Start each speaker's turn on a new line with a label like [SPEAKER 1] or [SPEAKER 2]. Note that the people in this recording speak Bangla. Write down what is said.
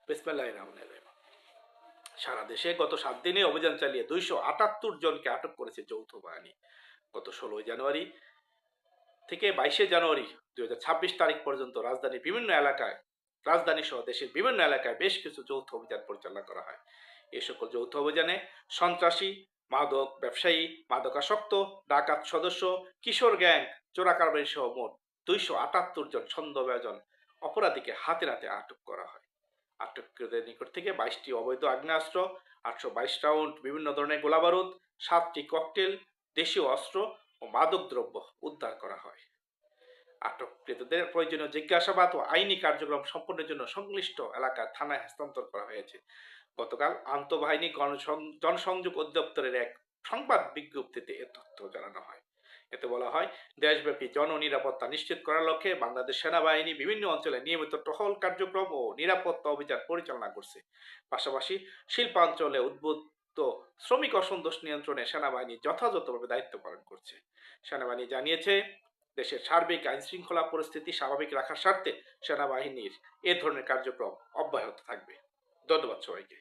[SPEAKER 1] বিসমিল্লাহির রহমানির রহিম। সারা দেশে গত 7 দিনে অভিযান চালিয়ে 278 জনকে আটক করেছে যৌথ বাহিনী। গত 16 জানুয়ারি থেকে 22 জানুয়ারি 2026 তারিখ পর্যন্ত রাজধানী সহ দেশের বিভিন্ন এলাকায় বেশ কিছু যৌথ অভিযান পরিচালনা করা হয়। এই সকল যৌথ অভিযানে সন্ত্রাসী, মাদক ব্যবসায়ী, মাদকাসক্ত, ডাকাত সদস্য, কিশোর গ্যাং, চোরা কারবারি সহ মোট 278 জন সন্দেহভাজন অপরাধীকে হাতে নাতে আটক করা হয়। আটককৃতদের নিকট থেকে 22টি অবৈধ আগ্নেয়াস্ত্র, 822 রাউন্ড বিভিন্ন ধরনের গোলাবারুদ, 7টি ককটেল, দেশীয় অস্ত্র ও মাদকদ্রব্য উদ্ধার করা হয়। আটককৃতদের প্রয়োজনীয় জিজ্ঞাসাবাদ ও আইনি কার্যক্রম সম্পন্নের জন্য সংশ্লিষ্ট এলাকার থানায় হস্তান্তর করা হয়েছে। গতকাল আন্তঃবাহিনী জনসংযোগ অধিদপ্তরের এক সংবাদ বিজ্ঞপ্তিতে এ তথ্য জানানো হয়। এতে বলা হয়, দেশব্যাপী জননিরাপত্তা নিশ্চিত করার লক্ষ্যে বাংলাদেশ সেনাবাহিনী বিভিন্ন অঞ্চলে নিয়মিত টহল কার্যক্রম ও নিরাপত্তা অভিযান পরিচালনা করছে। পাশাপাশি শিল্পাঞ্চলে উদ্বুদ্ধ শ্রমিক অসন্তোষ নিয়ন্ত্রণে সেনাবাহিনী যথাযথভাবে দায়িত্ব পালন করছে। সেনাবাহিনী জানিয়েছে, দেশের সার্বিক আইন শৃঙ্খলা পরিস্থিতি স্বাভাবিক রাখার স্বার্থে সেনাবাহিনীর এ ধরনের কার্যক্রম অব্যাহত থাকবে। ধন্যবাদ সবাইকে।